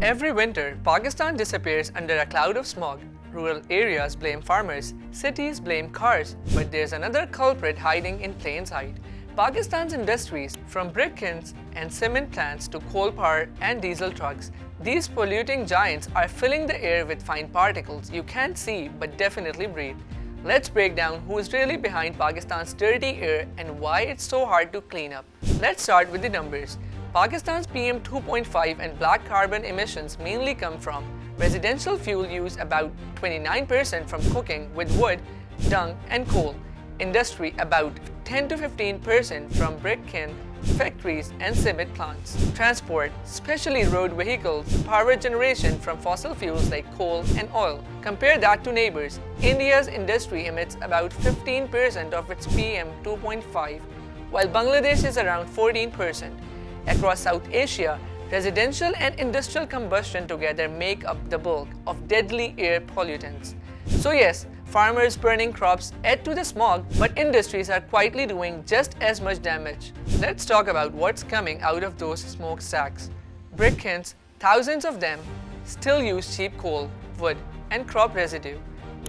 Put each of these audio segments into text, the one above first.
Every winter, Pakistan disappears under a cloud of smog. Rural areas blame farmers, cities blame cars, but there's another culprit hiding in plain sight. Pakistan's industries, from brick kilns and cement plants to coal power and diesel trucks, these polluting giants are filling the air with fine particles you can't see but definitely breathe. Let's break down who is really behind Pakistan's dirty air and why it's so hard to clean up. Let's start with the numbers. Pakistan's PM 2.5 and black carbon emissions mainly come from residential fuel use, about 29% from cooking with wood, dung and coal, industry about 10 to 15% from brick kiln, factories and cement plants, transport, especially road vehicles, power generation from fossil fuels like coal and oil. Compare that to neighbors. India's industry emits about 15% of its PM 2.5, while Bangladesh is around 14%. Across South Asia, residential and industrial combustion together make up the bulk of deadly air pollutants. So yes, farmers burning crops add to the smog, but industries are quietly doing just as much damage. Let's talk about what's coming out of those smokestacks. Brick kilns, thousands of them, still use cheap coal, wood, and crop residue.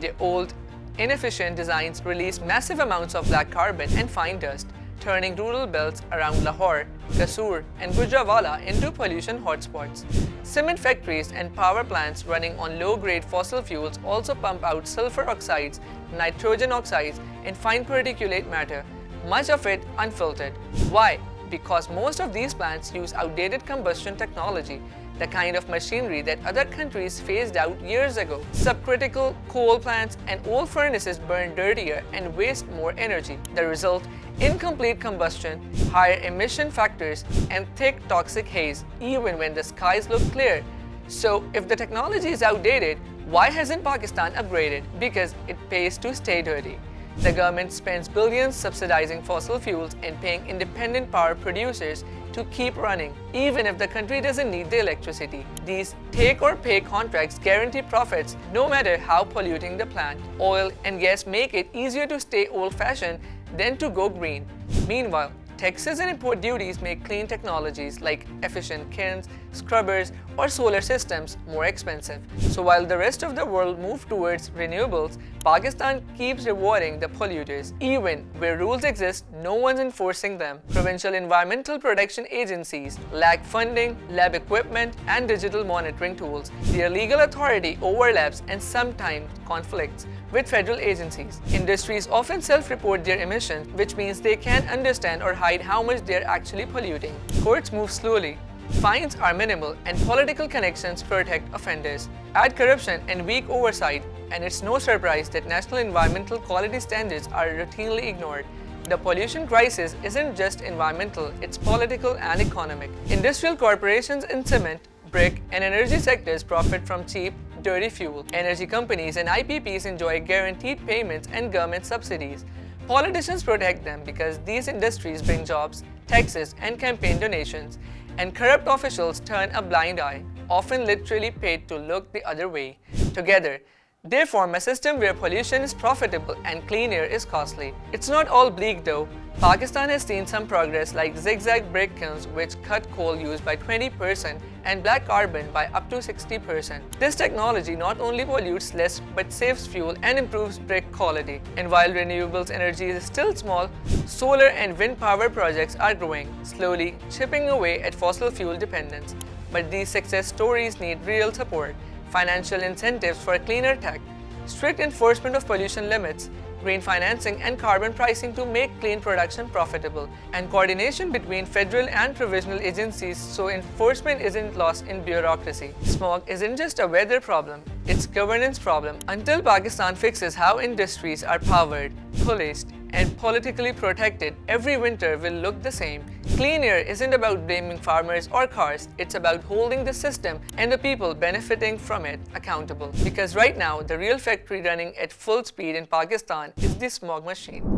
Their old, inefficient designs release massive amounts of black carbon and fine dust, turning rural belts around Lahore, Kasur, and Gujranwala into pollution hotspots. Cement factories and power plants running on low-grade fossil fuels also pump out sulfur oxides, nitrogen oxides, and fine particulate matter, much of it unfiltered. Why? Because most of these plants use outdated combustion technology, the kind of machinery that other countries phased out years ago. Subcritical coal plants and old furnaces burn dirtier and waste more energy. The result? Incomplete combustion, higher emission factors, and thick toxic haze, even when the skies look clear. So, if the technology is outdated, why hasn't Pakistan upgraded? Because it pays to stay dirty. The government spends billions subsidizing fossil fuels and paying independent power producers to keep running, even if the country doesn't need the electricity. These take-or-pay contracts guarantee profits no matter how polluting the plant. Oil and gas make it easier to stay old-fashioned than to go green. Meanwhile, taxes and import duties make clean technologies like efficient kilns, scrubbers, or solar systems more expensive. So while the rest of the world moves towards renewables, Pakistan keeps rewarding the polluters. Even where rules exist, no one's enforcing them. Provincial environmental protection agencies lack funding, lab equipment, and digital monitoring tools. Their legal authority overlaps and sometimes conflicts with federal agencies. Industries often self-report their emissions, which means they can't understand or hide how much they're actually polluting. Courts move slowly. Fines are minimal and political connections protect offenders. Add corruption and weak oversight, and it's no surprise that national environmental quality standards are routinely ignored. The pollution crisis isn't just environmental, it's political and economic. Industrial corporations in cement, brick, and energy sectors profit from cheap, dirty fuel. Energy companies and IPPs enjoy guaranteed payments and government subsidies. Politicians protect them because these industries bring jobs, taxes, and campaign donations. And corrupt officials turn a blind eye, often literally paid to look the other way. Together, they form a system where pollution is profitable and clean air is costly. It's not all bleak though. Pakistan has seen some progress like zigzag brick kilns which cut coal use by 20% and black carbon by up to 60%. This technology not only pollutes less but saves fuel and improves brick quality. And while renewables energy is still small, solar and wind power projects are growing, slowly chipping away at fossil fuel dependence. But these success stories need real support, financial incentives for cleaner tech, strict enforcement of pollution limits, green financing and carbon pricing to make clean production profitable, and coordination between federal and provincial agencies so enforcement isn't lost in bureaucracy. Smog isn't just a weather problem, it's a governance problem. Until Pakistan fixes how industries are powered, policed, and politically protected, every winter will look the same. Clean air isn't about blaming farmers or cars, it's about holding the system and the people benefiting from it accountable. Because right now, the real factory running at full speed in Pakistan is the smog machine.